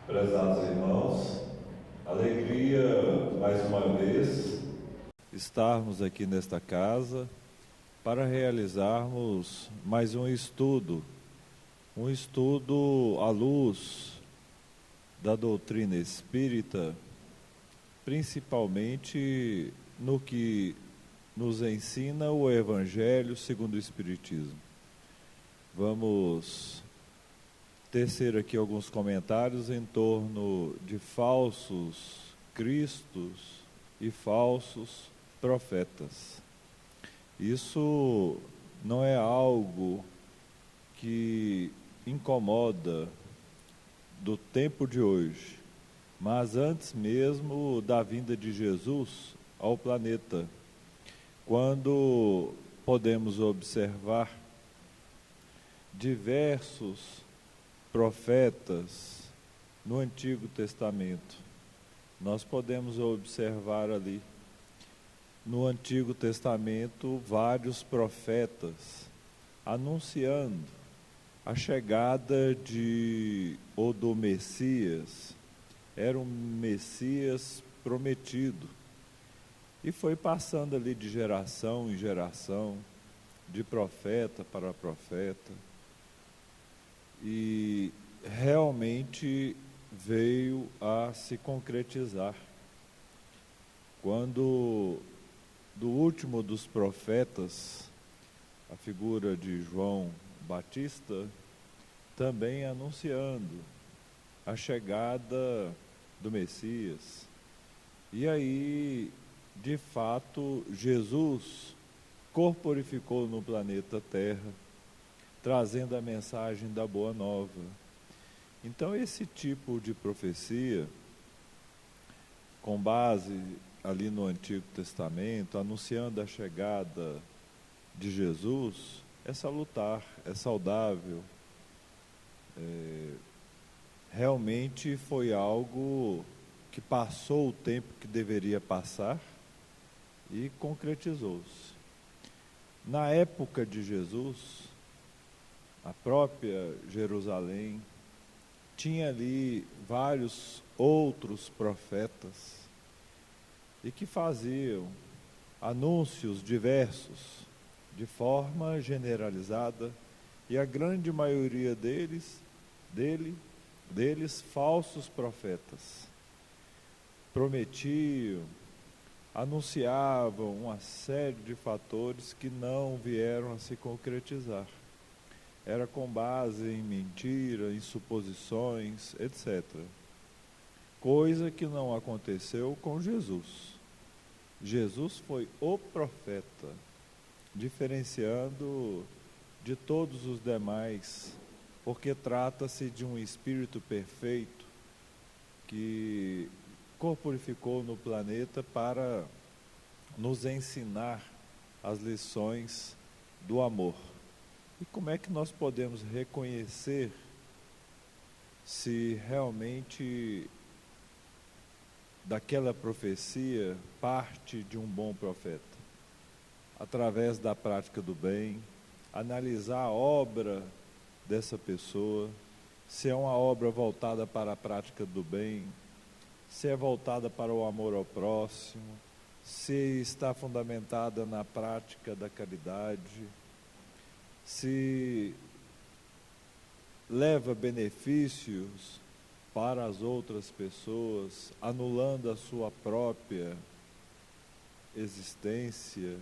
Prezados irmãos, alegria mais uma vez estarmos aqui nesta casa para realizarmos mais um estudo à luz da doutrina espírita, principalmente no que nos ensina o Evangelho segundo o Espiritismo. Vamos tecer aqui alguns comentários em torno de falsos cristos e falsos profetas. Isso não é algo que incomoda do tempo de hoje, mas antes mesmo da vinda de Jesus ao planeta, quando podemos observar diversos profetas no Antigo Testamento. Nós podemos observar ali no Antigo Testamento vários profetas anunciando a chegada do Messias. Era um Messias prometido e foi passando ali de geração em geração, de profeta para profeta, e realmente veio a se concretizar. Quando do último dos profetas, a figura de João Batista, também anunciando a chegada do Messias. E aí, de fato, Jesus corporificou no planeta Terra, trazendo a mensagem da Boa Nova. Então, esse tipo de profecia, com base ali no Antigo Testamento, anunciando a chegada de Jesus, é salutar, é saudável. Realmente foi algo que passou o tempo que deveria passar e concretizou-se. Na época de Jesus, a própria Jerusalém tinha ali vários outros profetas e que faziam anúncios diversos de forma generalizada, e a grande maioria deles falsos profetas, prometiam, anunciavam uma série de fatores que não vieram a se concretizar. Era com base em mentira, em suposições, etc. Coisa que não aconteceu com Jesus. Jesus foi o profeta, diferenciando de todos os demais, porque trata-se de um espírito perfeito que corporificou no planeta para nos ensinar as lições do amor. E como é que nós podemos reconhecer se realmente daquela profecia parte de um bom profeta? Através da prática do bem, analisar a obra dessa pessoa, se é uma obra voltada para a prática do bem, se é voltada para o amor ao próximo, se está fundamentada na prática da caridade, se leva benefícios para as outras pessoas, anulando a sua própria existência,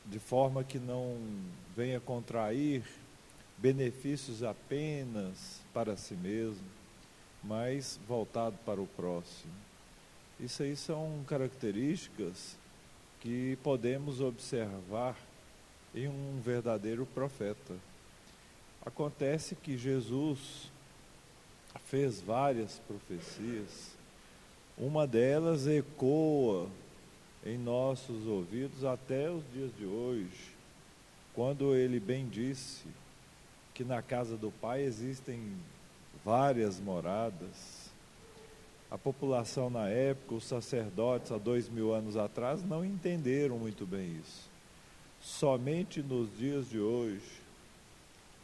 de forma que não venha contrair benefícios apenas para si mesmo, mas voltado para o próximo. Isso aí são características que podemos observar em um verdadeiro profeta. Acontece que Jesus fez várias profecias, uma delas ecoa em nossos ouvidos até os dias de hoje, quando ele bem disse que na casa do Pai existem várias moradas. A população na época, os sacerdotes há 2000 anos atrás, não entenderam muito bem isso. Somente nos dias de hoje,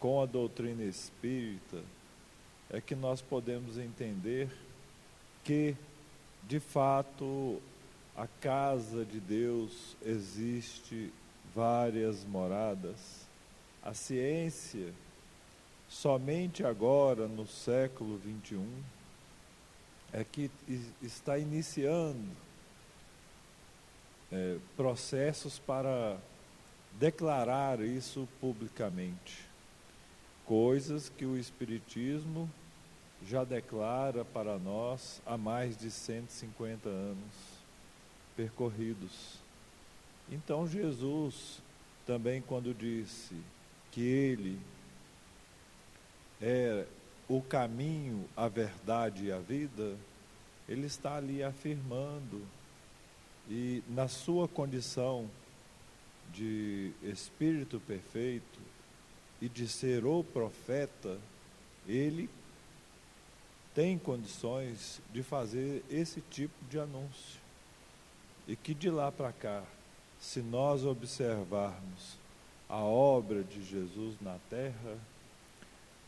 com a doutrina espírita, é que nós podemos entender que, de fato, a casa de Deus existe várias moradas. A ciência, somente agora, no século XXI, é que está iniciando processos para declarar isso publicamente. Coisas que o Espiritismo já declara para nós há mais de 150 anos percorridos. Então Jesus também, quando disse que Ele é o caminho, a verdade e a vida, Ele está ali afirmando, e na sua condição de Espírito perfeito e de ser o profeta, Ele tem condições de fazer esse tipo de anúncio. E que de lá para cá, se nós observarmos a obra de Jesus na terra,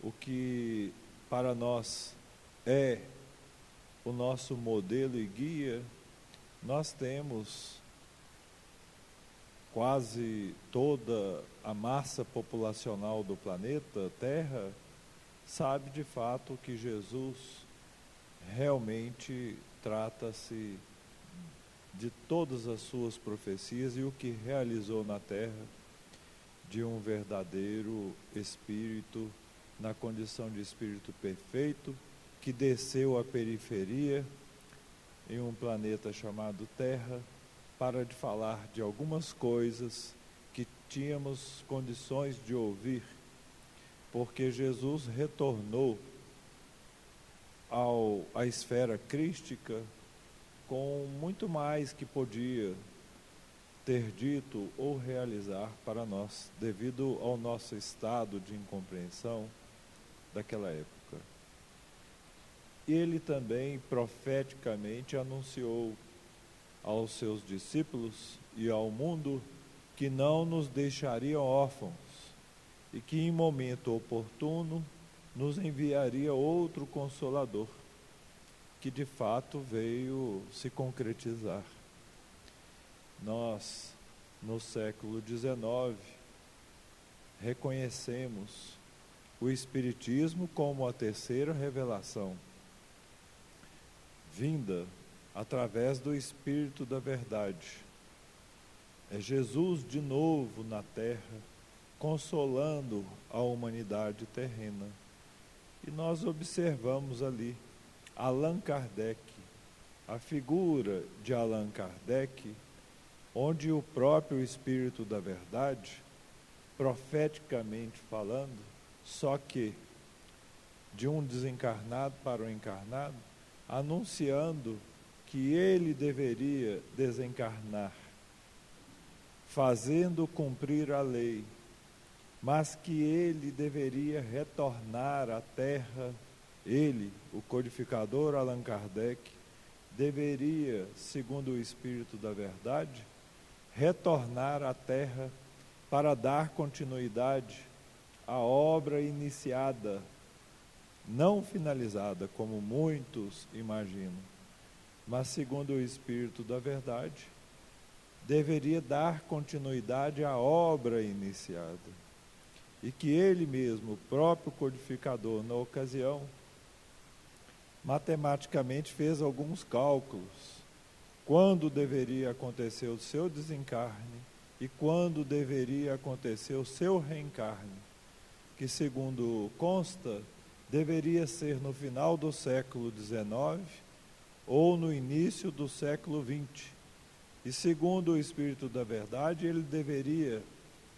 o que para nós é o nosso modelo e guia, nós temos quase toda a massa populacional do planeta Terra sabe de fato que Jesus realmente trata-se de todas as suas profecias e o que realizou na terra de um verdadeiro espírito, na condição de espírito perfeito, que desceu à periferia em um planeta chamado Terra para de falar de algumas coisas que tínhamos condições de ouvir, porque Jesus retornou à esfera crística com muito mais que podia ter dito ou realizar para nós, devido ao nosso estado de incompreensão daquela época. Ele também profeticamente anunciou aos seus discípulos e ao mundo que não nos deixaria órfãos e que em momento oportuno nos enviaria outro Consolador, que de fato veio se concretizar. Nós, no século XIX, reconhecemos o Espiritismo como a terceira revelação, vinda através do Espírito da Verdade. É Jesus de novo na Terra, consolando a humanidade terrena. E nós observamos ali Allan Kardec, a figura de Allan Kardec, onde o próprio Espírito da Verdade, profeticamente falando, só que de um desencarnado para o encarnado, anunciando que ele deveria desencarnar, fazendo cumprir a lei, mas que ele deveria retornar à Terra. Ele, o codificador Allan Kardec, deveria, segundo o Espírito da Verdade, retornar à Terra para dar continuidade à obra iniciada, não finalizada, como muitos imaginam, mas segundo o Espírito da Verdade, deveria dar continuidade à obra iniciada. E que ele mesmo, o próprio codificador, na ocasião, matematicamente fez alguns cálculos, quando deveria acontecer o seu desencarne e quando deveria acontecer o seu reencarne, que segundo consta, deveria ser no final do século XIX ou no início do século XX. E segundo o Espírito da Verdade, ele deveria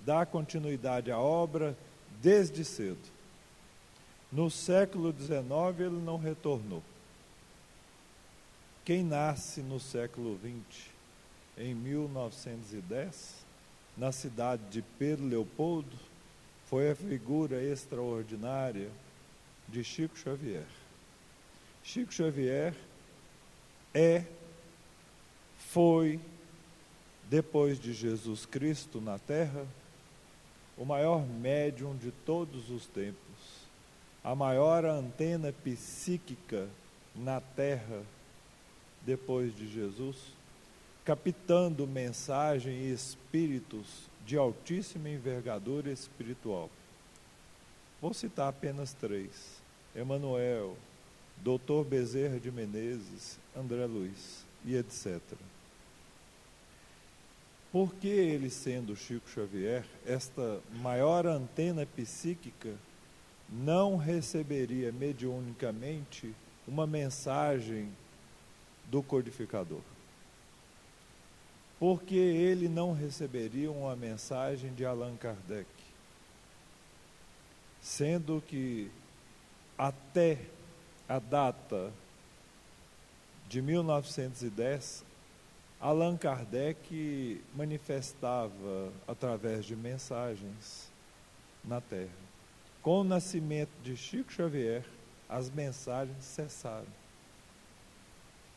dar continuidade à obra desde cedo. No século XIX ele não retornou. Quem nasce no século XX, em 1910, na cidade de Pedro Leopoldo, foi a figura extraordinária de Chico Xavier. Chico Xavier foi, depois de Jesus Cristo na Terra, o maior médium de todos os tempos, a maior antena psíquica na Terra depois de Jesus, captando mensagem e espíritos de altíssima envergadura espiritual. Vou citar apenas 3: Emmanuel, Dr. Bezerra de Menezes, André Luiz e etc. Porque ele, sendo Chico Xavier, esta maior antena psíquica, não receberia mediunicamente uma mensagem do codificador? Porque ele não receberia uma mensagem de Allan Kardec, sendo que até a data de 1910, Allan Kardec manifestava através de mensagens na Terra. Com o nascimento de Chico Xavier, as mensagens cessaram.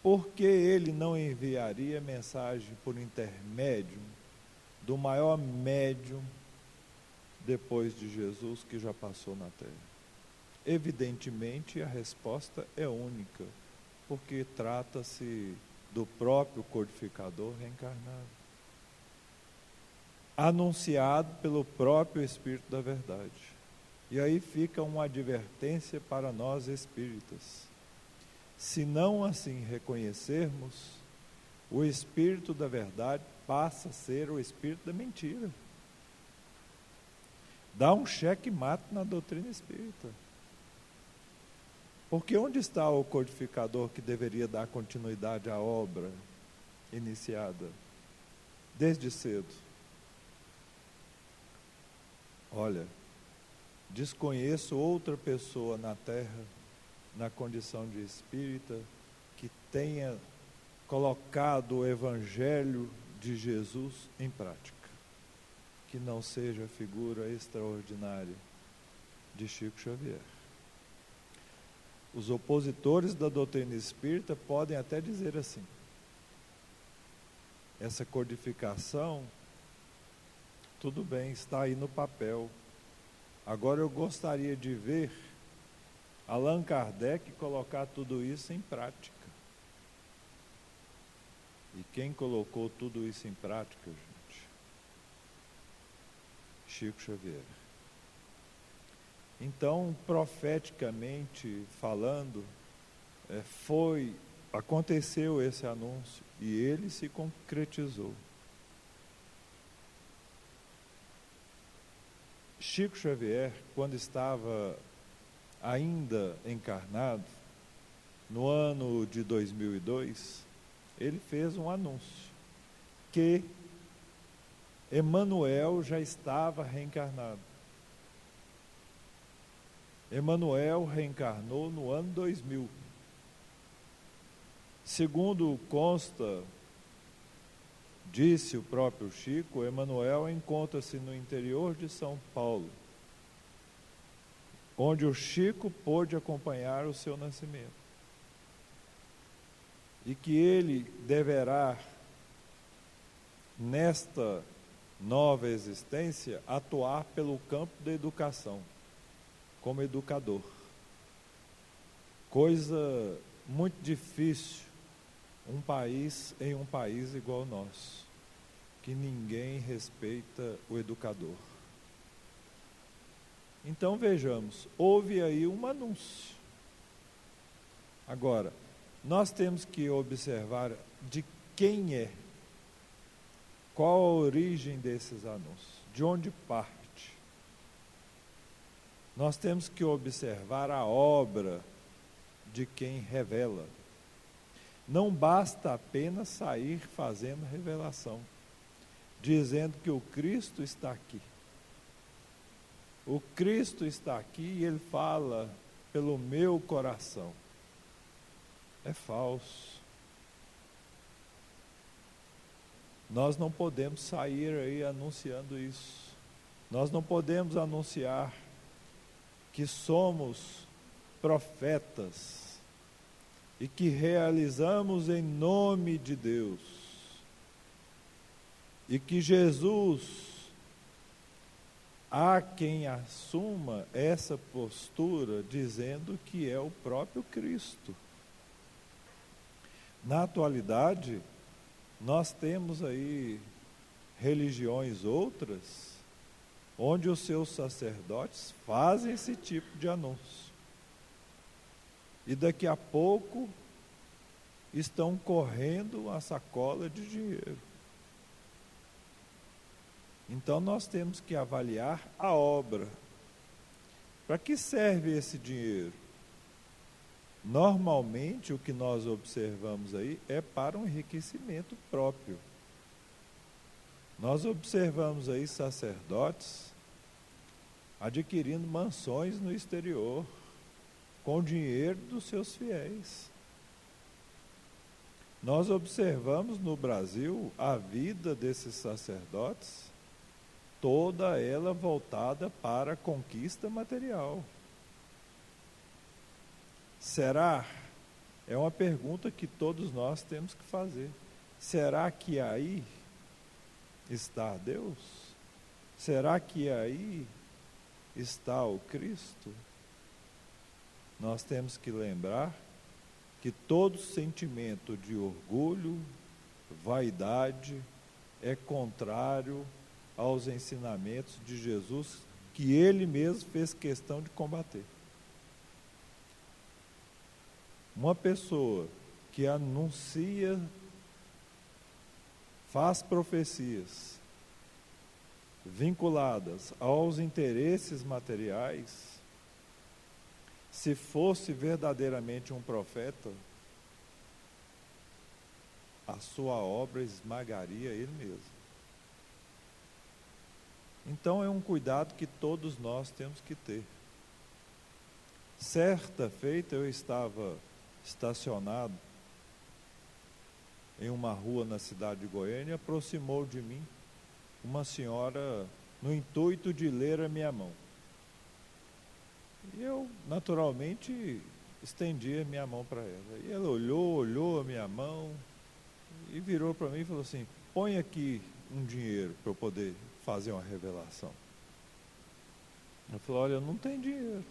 Por que ele não enviaria mensagem por intermédio do maior médium depois de Jesus que já passou na Terra? Evidentemente, a resposta é única, porque trata-se do próprio codificador reencarnado, anunciado pelo próprio Espírito da Verdade. E aí fica uma advertência para nós espíritas: se não assim reconhecermos, o Espírito da Verdade passa a ser o Espírito da mentira. Dá um cheque-mate na doutrina espírita. Porque onde está o codificador que deveria dar continuidade à obra iniciada desde cedo? Olha, desconheço outra pessoa na Terra, na condição de espírita, que tenha colocado o Evangelho de Jesus em prática, que não seja a figura extraordinária de Chico Xavier. Os opositores da doutrina espírita podem até dizer assim: essa codificação, tudo bem, está aí no papel. Agora eu gostaria de ver Allan Kardec colocar tudo isso em prática. E quem colocou tudo isso em prática, gente? Chico Xavier. Então, profeticamente falando, aconteceu esse anúncio e ele se concretizou. Chico Xavier, quando estava ainda encarnado, no ano de 2002, ele fez um anúncio que Emmanuel já estava reencarnado. Emmanuel reencarnou no ano 2000. Segundo consta, disse o próprio Chico, Emmanuel encontra-se no interior de São Paulo, onde o Chico pôde acompanhar o seu nascimento. E que ele deverá, nesta nova existência, atuar pelo campo da educação, como educador. Coisa muito difícil em um país igual ao nosso, que ninguém respeita o educador. Então vejamos, houve aí um anúncio. Agora, nós temos que observar de quem é, qual a origem desses anúncios, de onde parte. Nós temos que observar a obra de quem revela. Não basta apenas sair fazendo revelação, dizendo que o Cristo está aqui. O Cristo está aqui e Ele fala pelo meu coração. É falso. Nós não podemos sair aí anunciando isso. Nós não podemos anunciar que somos profetas e que realizamos em nome de Deus, e que Jesus há quem assuma essa postura dizendo que é o próprio Cristo. Na atualidade, nós temos aí religiões outras, onde os seus sacerdotes fazem esse tipo de anúncio. E daqui a pouco estão correndo a sacola de dinheiro. Então nós temos que avaliar a obra. Para que serve esse dinheiro? Normalmente o que nós observamos aí é para um enriquecimento próprio. Nós observamos aí sacerdotes adquirindo mansões no exterior com o dinheiro dos seus fiéis. Nós observamos no Brasil a vida desses sacerdotes, toda ela voltada para a conquista material. Será? É uma pergunta que todos nós temos que fazer. Será que aí está Deus? Será que aí está o Cristo? Nós temos que lembrar que todo sentimento de orgulho, vaidade, é contrário aos ensinamentos de Jesus, que ele mesmo fez questão de combater. Uma pessoa que anuncia, faz profecias vinculadas aos interesses materiais, se fosse verdadeiramente um profeta, a sua obra esmagaria ele mesmo. Então é um cuidado que todos nós temos que ter. Certa feita eu estava estacionado em uma rua na cidade de Goiânia, aproximou de mim uma senhora no intuito de ler a minha mão. E eu, naturalmente, estendi a minha mão para ela. E ela olhou a minha mão e virou para mim e falou assim: põe aqui um dinheiro para eu poder fazer uma revelação. Eu falei: olha, eu não tenho dinheiro.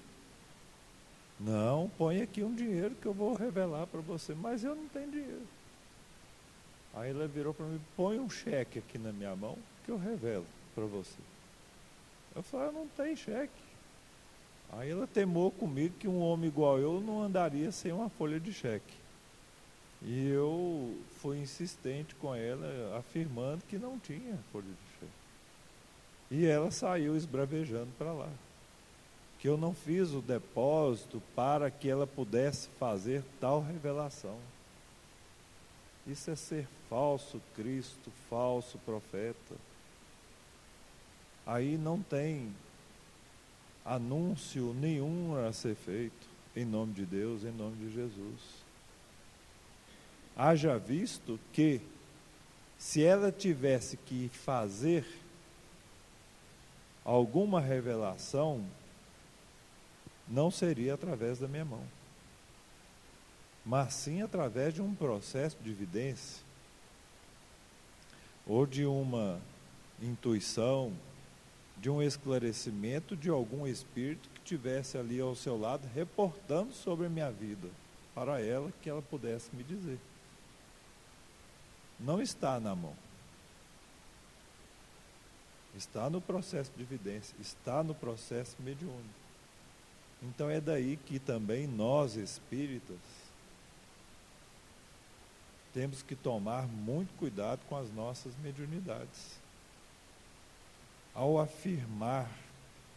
Não, põe aqui um dinheiro que eu vou revelar para você. Mas eu não tenho dinheiro. Aí ela virou para mim: põe um cheque aqui na minha mão que eu revelo para você. Eu falei: eu não tenho cheque. Aí ela temou comigo que um homem igual eu não andaria sem uma folha de cheque. E eu fui insistente com ela, afirmando que não tinha folha de cheque. E ela saiu esbravejando para lá, que eu não fiz o depósito para que ela pudesse fazer tal revelação. Isso é ser falso Cristo, falso profeta. Aí não tem anúncio nenhum a ser feito, em nome de Deus, em nome de Jesus. Haja visto que, se ela tivesse que fazer alguma revelação, não seria através da minha mão, mas sim através de um processo de evidência, ou de uma intuição, de um esclarecimento de algum espírito que tivesse ali ao seu lado, reportando sobre a minha vida, para ela, que ela pudesse me dizer. Não está na mão. Está no processo de evidência, está no processo mediúnico. Então é daí que também nós, espíritas, temos que tomar muito cuidado com as nossas mediunidades, ao afirmar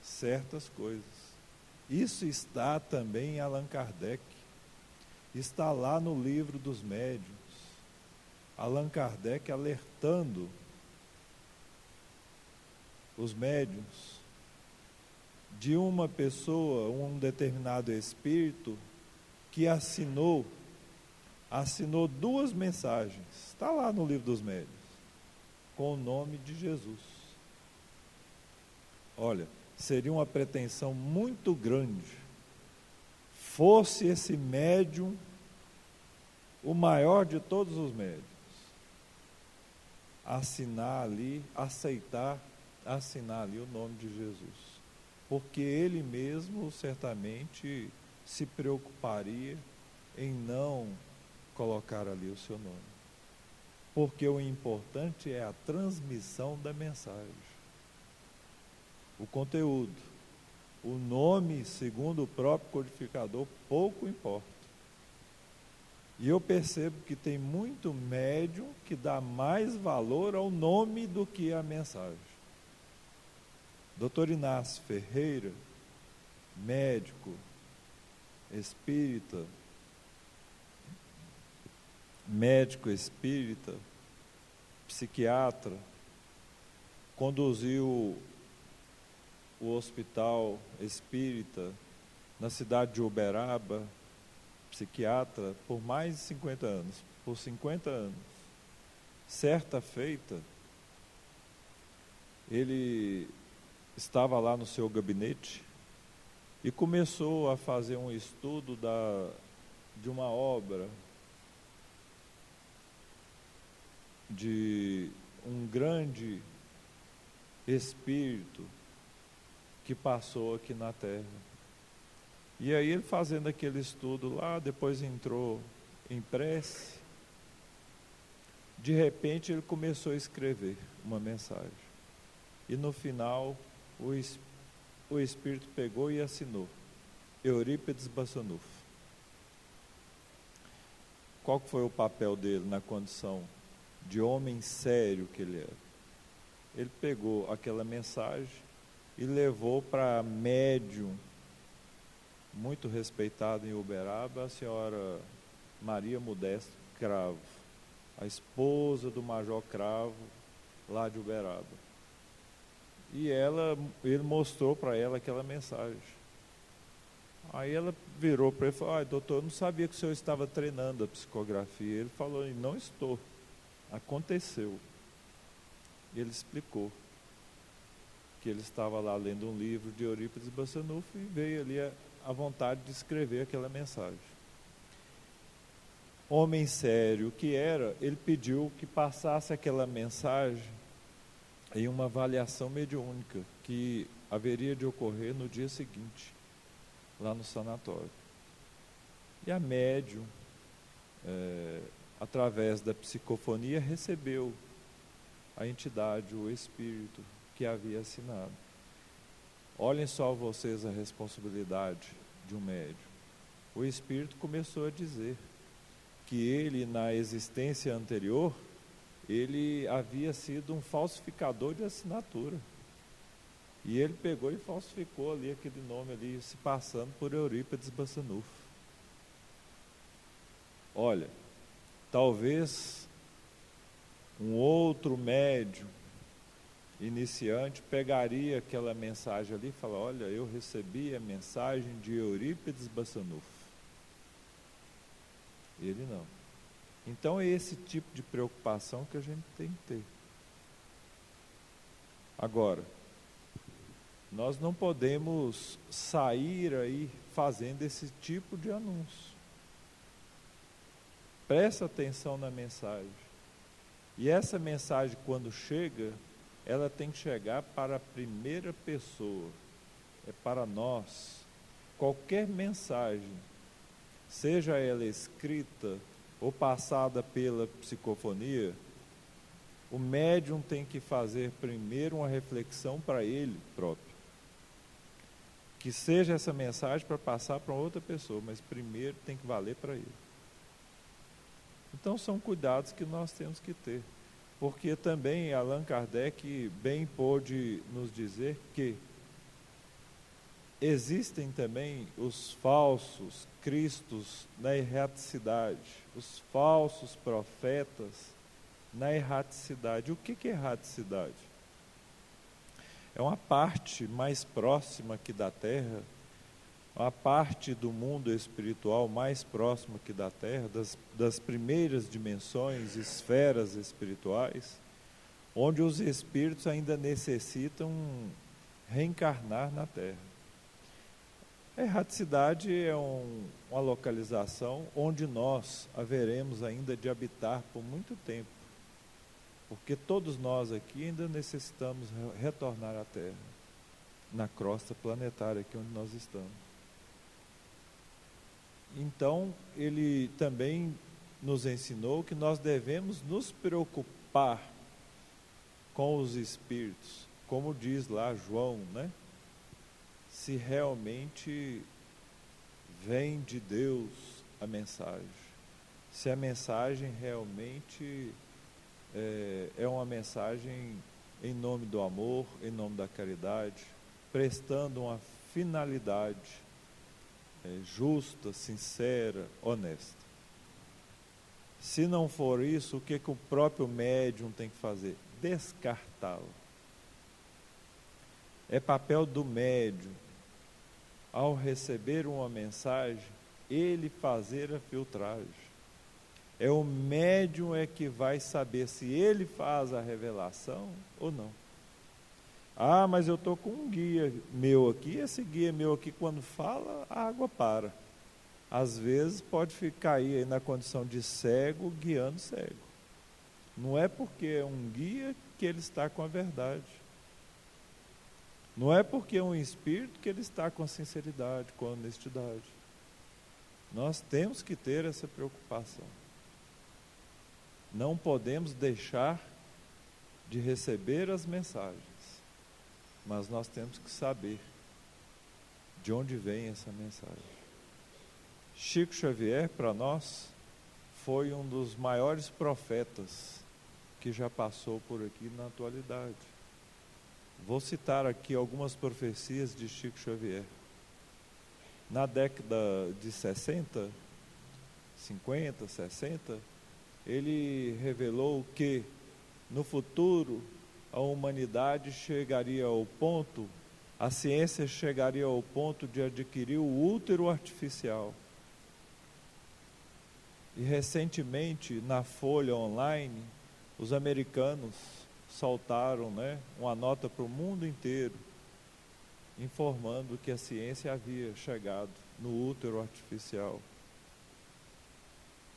certas coisas. Isso está também em Allan Kardec, está lá no livro dos médiuns, Allan Kardec alertando os médiuns de uma pessoa, um determinado espírito, que assinou 2 mensagens, está lá no livro dos médiuns, com o nome de Jesus. Olha, seria uma pretensão muito grande, fosse esse médium o maior de todos os médiuns, assinar ali, aceitar assinar ali o nome de Jesus, porque ele mesmo certamente se preocuparia em não colocar ali o seu nome, porque o importante é a transmissão da mensagem, o conteúdo. O nome, segundo o próprio codificador, pouco importa. E eu percebo que tem muito médium que dá mais valor ao nome do que à mensagem. Dr. Inácio Ferreira, médico, espírita, psiquiatra, conduziu o hospital espírita na cidade de Uberaba, psiquiatra, por mais de 50 anos. Por 50 anos. Certa feita, ele estava lá no seu gabinete e começou a fazer um estudo de uma obra de um grande espírito que passou aqui na Terra. E aí ele fazendo aquele estudo lá, depois entrou em prece, de repente ele começou a escrever uma mensagem. E no final o Espírito pegou e assinou, Eurípides Bassanufo. Qual foi o papel dele na condição de homem sério que ele era? Ele pegou aquela mensagem e levou para médium muito respeitado em Uberaba, a senhora Maria Modesto Cravo, a esposa do Major Cravo, lá de Uberaba. E ele mostrou para ela aquela mensagem. Aí ela virou para ele e falou: doutor, eu não sabia que o senhor estava treinando a psicografia. Ele falou: não estou, aconteceu. E ele explicou que ele estava lá lendo um livro de Eurípides Bassanufo e veio ali a vontade de escrever aquela mensagem. Homem sério que era, ele pediu que passasse aquela mensagem em uma avaliação mediúnica que haveria de ocorrer no dia seguinte, lá no sanatório. E a médium, através da psicofonia, recebeu a entidade, o espírito que havia assinado. Olhem só vocês a responsabilidade de um médium. O espírito começou a dizer que ele, na existência anterior, ele havia sido um falsificador de assinatura. E ele pegou e falsificou ali aquele nome ali, se passando por Eurípides Bassanufo. Olha, talvez um outro médium iniciante pegaria aquela mensagem ali e fala: olha, eu recebi a mensagem de Eurípides Bassanufo. Ele não. Então é esse tipo de preocupação que a gente tem que ter. Agora, nós não podemos sair aí fazendo esse tipo de anúncio. Presta atenção na mensagem. E essa mensagem, quando chega, ela tem que chegar para a primeira pessoa, é para nós. Qualquer mensagem, seja ela escrita ou passada pela psicofonia, o médium tem que fazer primeiro uma reflexão para ele próprio, que seja essa mensagem para passar para outra pessoa, mas primeiro tem que valer para ele. Então são cuidados que nós temos que ter, porque também Allan Kardec bem pôde nos dizer que existem também os falsos cristos na erraticidade, os falsos profetas na erraticidade. O que é erraticidade? É uma parte mais próxima aqui da Terra, uma parte do mundo espiritual mais próxima aqui da Terra, das primeiras dimensões, esferas espirituais, onde os espíritos ainda necessitam reencarnar na Terra. A erraticidade é uma localização onde nós haveremos ainda de habitar por muito tempo. Porque todos nós aqui ainda necessitamos retornar à Terra, na crosta planetária aqui onde nós estamos. Então, ele também nos ensinou que nós devemos nos preocupar com os espíritos, como diz lá João, né? Se realmente vem de Deus a mensagem, se a mensagem realmente é uma mensagem em nome do amor, em nome da caridade, prestando uma finalidade justa, sincera, honesta. Se não for isso, o que o próprio médium tem que fazer? Descartá-lo. É papel do médium, ao receber uma mensagem, ele fazer a filtragem. É o médium que vai saber se ele faz a revelação ou não. Ah, mas eu estou com um guia meu aqui, esse guia meu aqui, quando fala, a água para. Às vezes pode ficar aí na condição de cego, guiando cego. Não é porque é um guia que ele está com a verdade. Não é porque é um espírito que ele está com a sinceridade, com a honestidade. Nós temos que ter essa preocupação. Não podemos deixar de receber as mensagens, mas nós temos que saber de onde vem essa mensagem. Chico Xavier, para nós, foi um dos maiores profetas que já passou por aqui na atualidade. Vou citar aqui algumas profecias de Chico Xavier. Na década de 60, 50, 60, ele revelou que no futuro a humanidade chegaria ao ponto, a ciência chegaria ao ponto de adquirir o útero artificial. E recentemente, na Folha Online, os americanos soltaram, uma nota para o mundo inteiro, informando que a ciência havia chegado no útero artificial,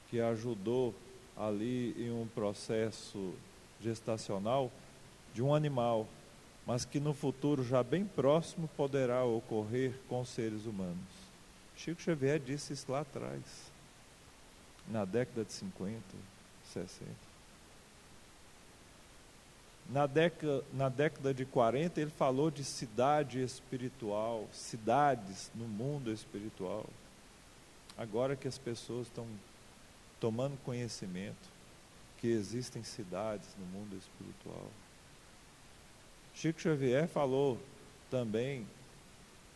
que ajudou ali em um processo gestacional de um animal, mas que no futuro já bem próximo poderá ocorrer com seres humanos. Chico Xavier disse isso lá atrás, na década de 50, 60. Na década de 40, ele falou de cidade espiritual, cidades no mundo espiritual. Agora que as pessoas estão tomando conhecimento que existem cidades no mundo espiritual. Chico Xavier falou também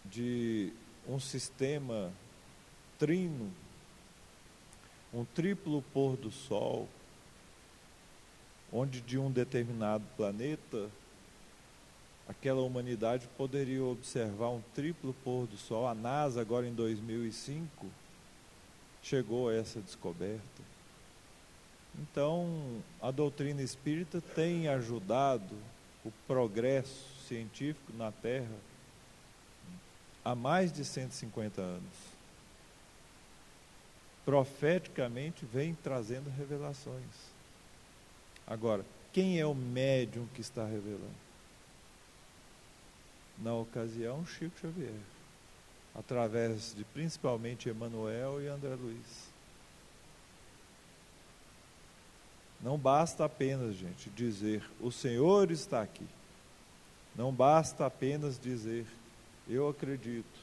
de um sistema trino, um triplo pôr do sol, onde de um determinado planeta, aquela humanidade poderia observar um triplo pôr do sol. A NASA, agora em 2005, chegou a essa descoberta. Então, a doutrina espírita tem ajudado o progresso científico na Terra há mais de 150 anos. Profeticamente vem trazendo revelações. Agora, quem é o médium que está revelando? Na ocasião, Chico Xavier, através de principalmente Emmanuel e André Luiz. Não basta apenas, gente, dizer, o Senhor está aqui. Não basta apenas dizer, eu acredito.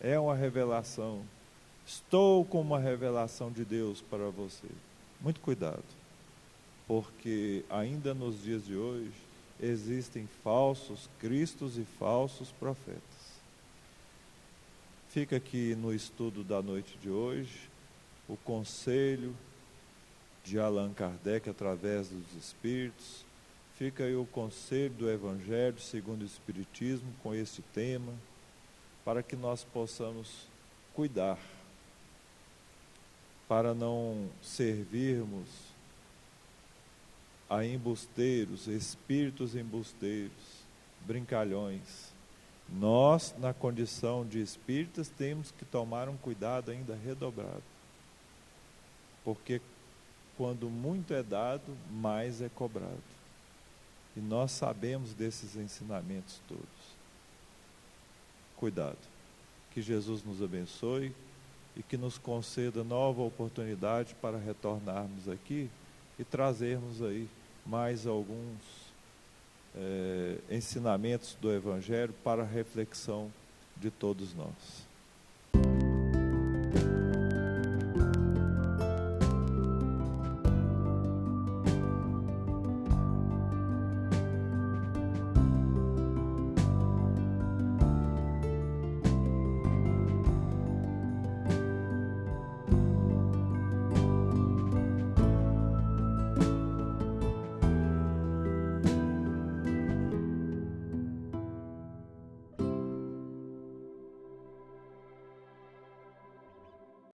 É uma revelação. Estou com uma revelação de Deus para você. Muito cuidado, porque ainda nos dias de hoje existem falsos cristos e falsos profetas. Fica aqui no estudo da noite de hoje o conselho de Allan Kardec através dos Espíritos. Fica aí o conselho do Evangelho segundo o Espiritismo com este tema, para que nós possamos cuidar, para não servirmos a embusteiros, espíritos embusteiros, brincalhões. Nós, na condição de espíritas, temos que tomar um cuidado ainda redobrado, porque quando muito é dado, mais é cobrado. E nós sabemos desses ensinamentos todos. Cuidado. Que Jesus nos abençoe e que nos conceda nova oportunidade para retornarmos aqui e trazermos aí mais alguns ensinamentos do Evangelho para a reflexão de todos nós.